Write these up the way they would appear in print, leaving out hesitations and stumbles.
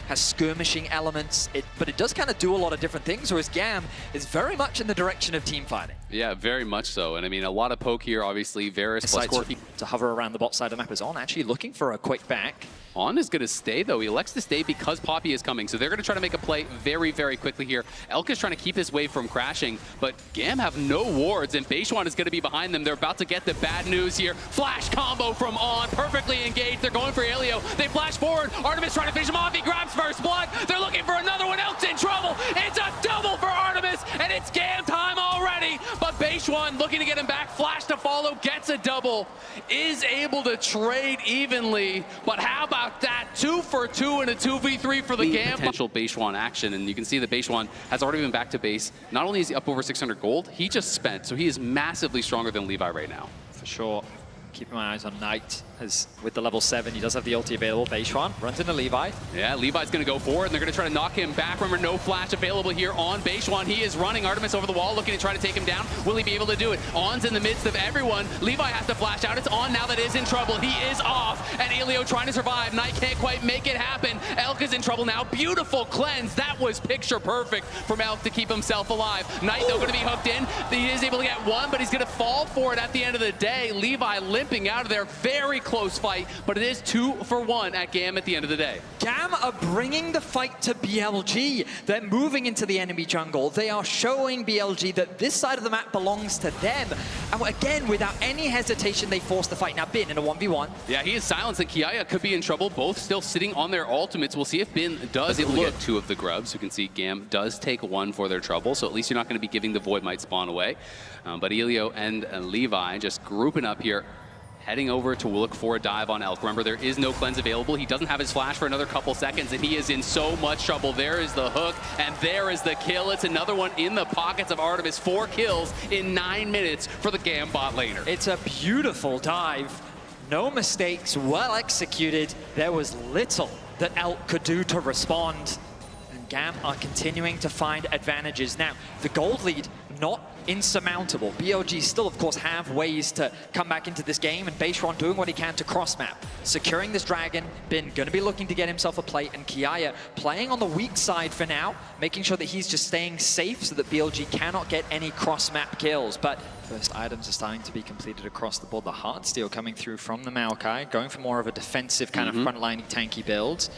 has skirmishing elements, but it does kind of do a lot of different things, whereas GAM is very much in the direction of team fighting. Yeah, very much so. And I mean, a lot of poke here, obviously. Varus plus Corki. To hover around the bot side of the map is On, actually looking for a quick back. On is going to stay, though. He elects to stay because Poppy is coming. So they're going to try to make a play very, very quickly here. Elk is trying to keep his wave from crashing, but GAM have no wards, and Beishuan is going to be behind them. They're about to get the bad news here. Flash combo from On, perfectly engaged. They're going for Elio. They flash forward. Artemis trying to finish him off. He grabs first blood. They're looking for another one. Elk's in trouble. It's a double for Artemis, and it's GAM time already. But Beishuan looking to get him back. Flash to follow, gets a double, is able to trade evenly. But how about that? 2 for 2 and a 2v3 for the GAM. Potential Beishuan action, and you can see that Beishuan has already been back to base. Not only is he up over 600 gold, he just spent, so he is massively stronger than Levi right now. For sure. Keeping my eyes on Knight, as with the level 7, he does have the ulti available. Beishuan runs into Levi. Yeah, Levi's going to go forward, and they're going to try to knock him back. Remember, no flash available here on Beishuan. He is running Artemis over the wall, looking to try to take him down. Will he be able to do it? On's in the midst of everyone. Levi has to flash out. It's On now that is in trouble. He is off, and Elio trying to survive. Knight can't quite make it happen. Elk is in trouble now. Beautiful cleanse. That was picture perfect from Elk to keep himself alive. Knight, though, going to be hooked in. He is able to get one, but he's going to fall for it at the end of the day. Levi limping out of there. Very close fight, but it is 2 for 1 at GAM at the end of the day. GAM are bringing the fight to BLG. They're moving into the enemy jungle. They are showing BLG that this side of the map belongs to them. And again, without any hesitation, they force the fight. Now, Bin in a 1v1. Yeah, he is silenced, and Kiaya could be in trouble. Both still sitting on their ultimates. We'll see if Bin does able to get 2 of the grubs. You can see GAM does take 1 for their trouble, so at least you're not going to be giving the Void Might spawn away. But Elio and Levi just grouping up here, heading over to look for a dive on Elk. Remember, there is no cleanse available. He doesn't have his flash for another couple seconds, and he is in so much trouble. There is the hook, and there is the kill. It's another one in the pockets of Artemis. 4 kills in 9 minutes for the GAM bot laner. It's a beautiful dive. No mistakes, well executed. There was little that Elk could do to respond. And GAM are continuing to find advantages. Now, the gold lead, not insurmountable. BLG still, of course, have ways to come back into this game, and Beishuan doing what he can to cross-map. Securing this dragon, Bin going to be looking to get himself a plate, and Kiaya playing on the weak side for now, making sure that he's just staying safe so that BLG cannot get any cross-map kills. But first items are starting to be completed across the board. The Heartsteel coming through from the Maokai, going for more of a defensive kind of frontline tanky build.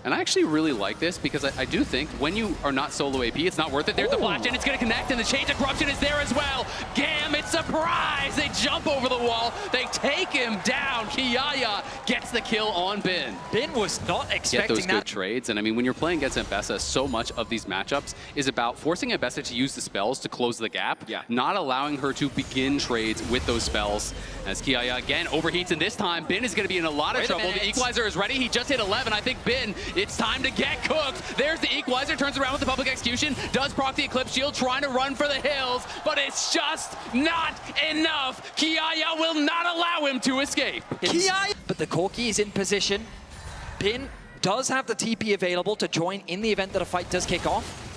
And I actually really like this because I do think when you are not solo AP, it's not worth it. There's the flash, and it's going to connect, and the Chain of Corruption is there as well. GAM, it's surprise! They jump over the wall. They take him down. Kiaya gets the kill on Bin. Bin was not expecting those good trades. And I mean, when you're playing against Mbessa, so much of these matchups is about forcing Mbessa to use the spells to close the gap, not allowing her to begin trades with those spells. As Kiaya again overheats, and this time Bin is going to be in a lot of trouble. The equalizer is ready. He just hit 11. I think Bin, it's time to get cooked. There's the equalizer, turns around with the public execution, does proc the Eclipse Shield, trying to run for the hills, but it's just not enough. Kiaya will not allow him to escape. Kiaya! But the Corki is in position. Bin does have the TP available to join in the event that a fight does kick off.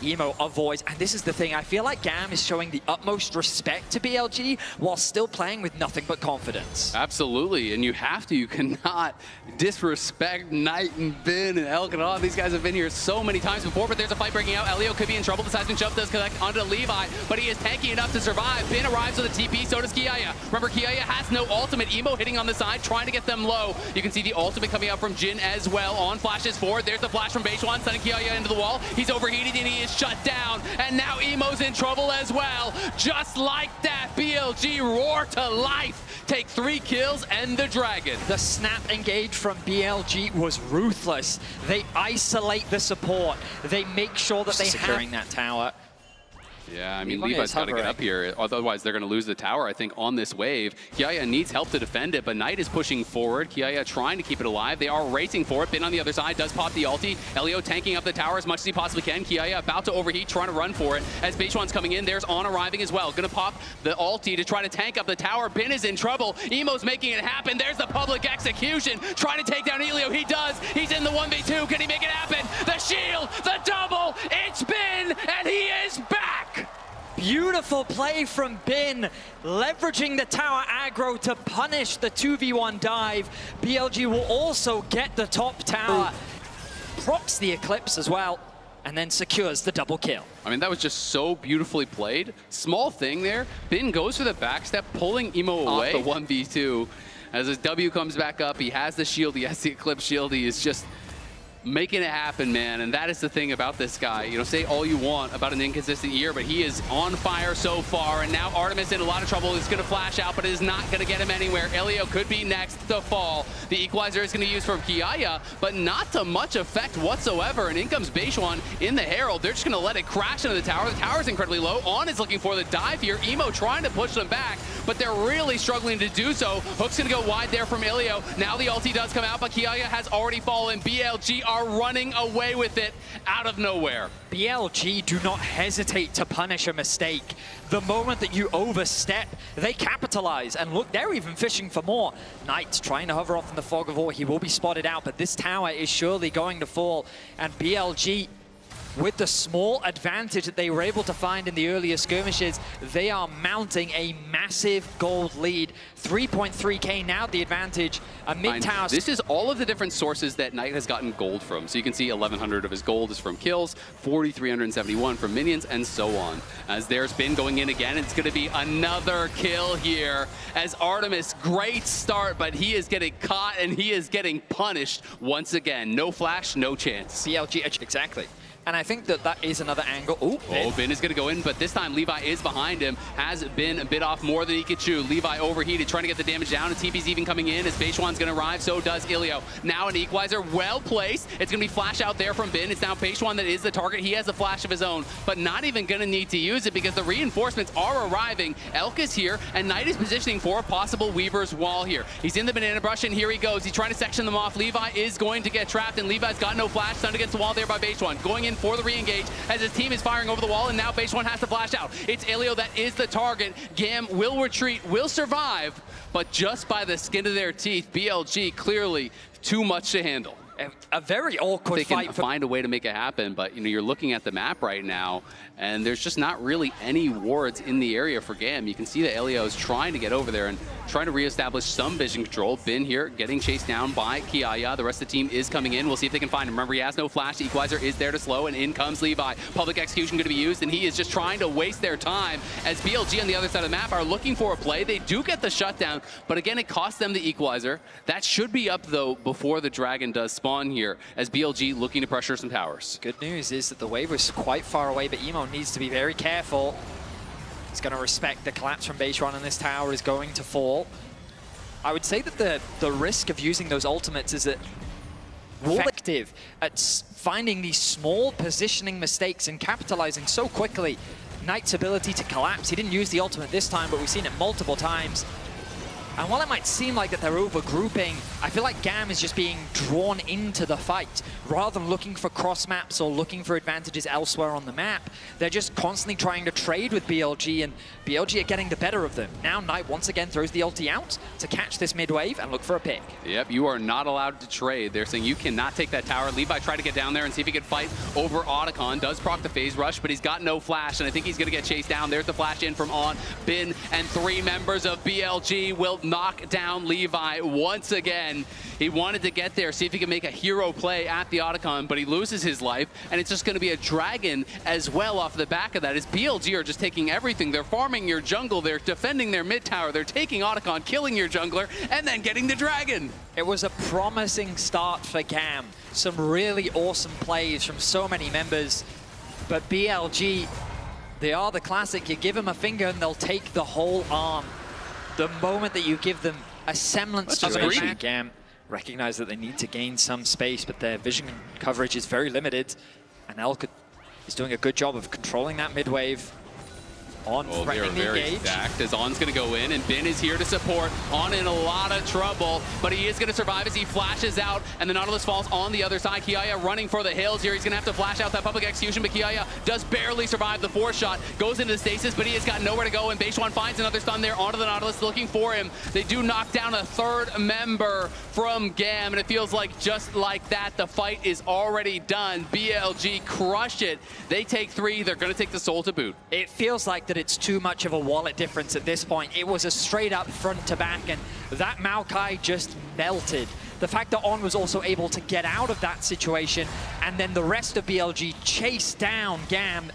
Emo avoids, and this is the thing, I feel like GAM is showing the utmost respect to BLG while still playing with nothing but confidence. Absolutely, and you have to. You cannot disrespect Knight and Bin and Elk and all. These guys have been here so many times before, but there's a fight breaking out. Elio could be in trouble. The seismic jump does connect onto Levi, but he is tanky enough to survive. Bin arrives with a TP, so does Kiaya. Remember, Kiaya has no ultimate. Emo hitting on the side, trying to get them low. You can see the ultimate coming out from Jin as well. On flashes forward. There's the flash from Beishuan, sending Kiaya into the wall. He's overheated, and he is shut down, and now Emo's in trouble as well. Just like that, BLG roar to life, take 3 kills and the dragon. The snap engage from BLG was ruthless. They isolate the support. They make sure that they securing that tower. Yeah, I mean, Levi's got to get up here. Otherwise, they're going to lose the tower, I think, on this wave. Kiaya needs help to defend it, but Knight is pushing forward. Kiaya trying to keep it alive. They are racing for it. Bin on the other side does pop the ulti. Elio tanking up the tower as much as he possibly can. Kiaya about to overheat, trying to run for it. As Beishuan's coming in, there's On arriving as well. Going to pop the ulti to try to tank up the tower. Bin is in trouble. Emo's making it happen. There's the public execution. Trying to take down Elio. He does. He's in the 1v2. Can he make it happen? The shield, the double. It's Bin, and he is back. Beautiful play from Bin, leveraging the tower aggro to punish the 2v1 dive. BLG will also get the top tower. procs the Eclipse as well, and then secures the double kill. I mean, that was just so beautifully played. Small thing there. Bin goes for the backstep, pulling Emo away. The 1v2. As his W comes back up, he has the shield, he has the Eclipse shield, he is just making it happen, man. And that is the thing about this guy. You know, say all you want about an inconsistent year, but he is on fire so far. And now Artemis in a lot of trouble. Is going to flash out, but it is not going to get him anywhere. Elio could be next to fall. The equalizer is going to use from Kiaya, but not to much effect whatsoever. And in comes Beishuan in the Herald. They're just going to let it crash into the tower. The tower is incredibly low. On is looking for the dive here. Emo trying to push them back, but they're really struggling to do so. Hook's going to go wide there from Elio. Now the ulti does come out, but Kiaya has already fallen. BLG are running away with it out of nowhere. BLG do not hesitate to punish a mistake. The moment that you overstep, they capitalize. And look, they're even fishing for more. Knight's trying to hover off in the fog of war. He will be spotted out, but this tower is surely going to fall. And BLG, with the small advantage that they were able to find in the earlier skirmishes, they are mounting a massive gold lead. 3.3k now the advantage. A mid-tower. This is all of the different sources that Knight has gotten gold from. So you can see 1,100 of his gold is from kills, 4,371 from minions, and so on. As there's been going in again, it's going to be another kill here. As Artemis, great start, but he is getting caught and he is getting punished once again. No flash, no chance. BLG, exactly. And I think that that is another angle. Ooh, Bin is going to go in, but this time Levi is behind him. Has been a bit off more than he could chew. Levi overheated, trying to get the damage down. And TP's even coming in as Beishuan's going to arrive. So does Ilio. Now an equalizer, well placed. It's going to be flash out there from Bin. It's now Beishuan that is the target. He has a flash of his own, but not even going to need to use it because the reinforcements are arriving. Elk is here, and Knight is positioning for a possible Weaver's Wall here. He's in the banana brush, and here he goes. He's trying to section them off. Levi is going to get trapped, and Levi's got no flash. Stunned against the wall there by Beishuan. Going in for the re-engage as his team is firing over the wall, and now Beishuan has to flash out. It's Elio that is the target. GAM will retreat, will survive, but just by the skin of their teeth. BLG clearly too much to handle. A very awkward they fight. Can find a way to make it happen, but you know, you're looking at the map right now, and there's just not really any wards in the area for GAM. You can see that Elio is trying to get over there and trying to reestablish some vision control. Bin here getting chased down by Kiaya. The rest of the team is coming in. We'll see if they can find him. Remember, he has no flash. The equalizer is there to slow, and in comes Levi. Public execution going to be used, and he is just trying to waste their time as BLG on the other side of the map are looking for a play. They do get the shutdown, but again, it costs them the equalizer. That should be up, though, before the Dragon does spawn here, as BLG looking to pressure some towers. Good news is that the wave was quite far away, but Emo needs to be very careful. He's going to respect the collapse from Beishuan, and this tower is going to fall. I would say that the risk of using those ultimates is that effective at finding these small positioning mistakes and capitalizing so quickly. Knight's ability to collapse. He didn't use the ultimate this time, but we've seen it multiple times. And while it might seem like that they're overgrouping, I feel like GAM is just being drawn into the fight. Rather than looking for cross maps or looking for advantages elsewhere on the map, they're just constantly trying to trade with BLG, and BLG are getting the better of them. Now Knight once again throws the ulti out to catch this mid wave and look for a pick. Yep, you are not allowed to trade. They're saying you cannot take that tower. Levi tried to get down there and see if he could fight over Otacon. Does proc the phase rush, but he's got no flash, and I think he's going to get chased down. There's the flash in from On. Bin and 3 members of BLG will knock down Levi once again. He wanted to get there, see if he can make a hero play at the Otacon, but he loses his life, and it's just going to be a Dragon as well off the back of that, as BLG are just taking everything. They're farming your jungle, they're defending their mid tower, they're taking Otacon, killing your jungler, and then getting the Dragon. It was a promising start for GAM. Some really awesome plays from so many members, but BLG, they are the classic. You give them a finger and they'll take the whole arm. The moment that you give them a semblance of a GAM recognize that they need to gain some space, but their vision coverage is very limited, and Elk is doing a good job of controlling that mid wave. On threatening the engage. Stacked as On's going to go in, and Bin is here to support. On in a lot of trouble, but he is going to survive as he flashes out, and the Nautilus falls on the other side. Kiaya running for the hills here. He's going to have to flash out that public execution, but Kiaya does barely survive the 4 shot. Goes into the stasis, but he has got nowhere to go, and Beishuan finds another stun there onto the Nautilus looking for him. They do knock down a 3rd member from GAM, and it feels like just like that, the fight is already done. BLG crush it. They take 3. They're going to take the soul to boot. It feels like that it's too much of a wallet difference at this point. It was a straight up front to back, and that Maokai just melted. The fact that On was also able to get out of that situation, and then the rest of BLG chased down GAM.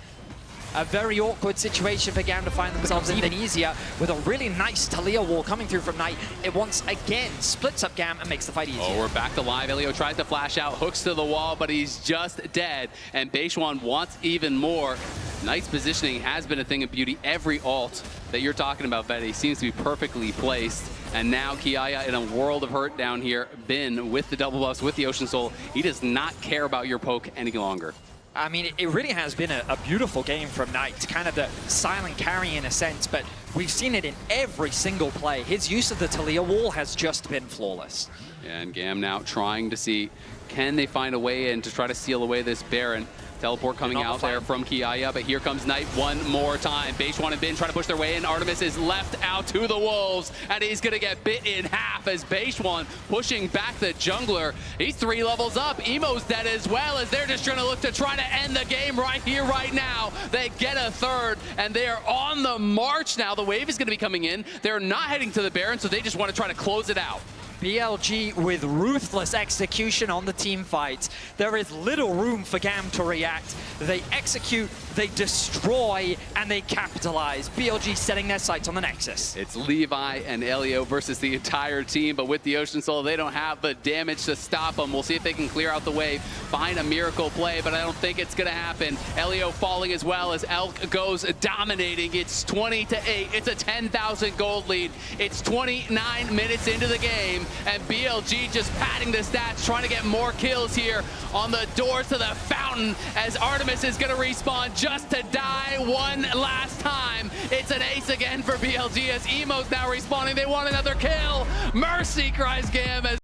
A very awkward situation for GAM to find themselves even easier with a really nice Talia wall coming through from Knight. It once again splits up GAM and makes the fight easier. Oh, we're back to live. Elio tries to flash out, hooks to the wall, but he's just dead. And Beishuan wants even more. Knight's positioning has been a thing of beauty. Every ult that you're talking about, Betty, seems to be perfectly placed. And now Kiaya in a world of hurt down here. Bin with the double buffs, with the Ocean Soul. He does not care about your poke any longer. I mean, it really has been a beautiful game from Knight, kind of the silent carry in a sense, but we've seen it in every single play. His use of the Talia wall has just been flawless. Yeah, and GAM now trying to see, can they find a way in to try to steal away this Baron? Teleport coming out there from Kiaya, but here comes Knight one more time. Beishuan and Bin trying to push their way in. Artemis is left out to the wolves, and he's going to get bit in half as Beishuan pushing back the jungler. He's 3 levels up. Emo's dead as well, as they're just trying to look to try to end the game right here, right now. They get a third, and they are on the march now. The wave is going to be coming in. They're not heading to the Baron, so they just want to try to close it out. BLG with ruthless execution on the team fight. There is little room for GAM to react. They execute, they destroy, and they capitalize. BLG setting their sights on the Nexus. It's Levi and Elio versus the entire team, but with the Ocean Soul, they don't have the damage to stop them. We'll see if they can clear out the wave, find a miracle play, but I don't think it's going to happen. Elio falling as well as Elk goes dominating. It's 20-8. It's a 10,000 gold lead. It's 29 minutes into the game. And BLG just padding the stats, trying to get more kills here on the doors to the fountain as Artemis is going to respawn just to die one last time. It's an ace again for BLG as Emo's now respawning. They want another kill. Mercy, cries GAM as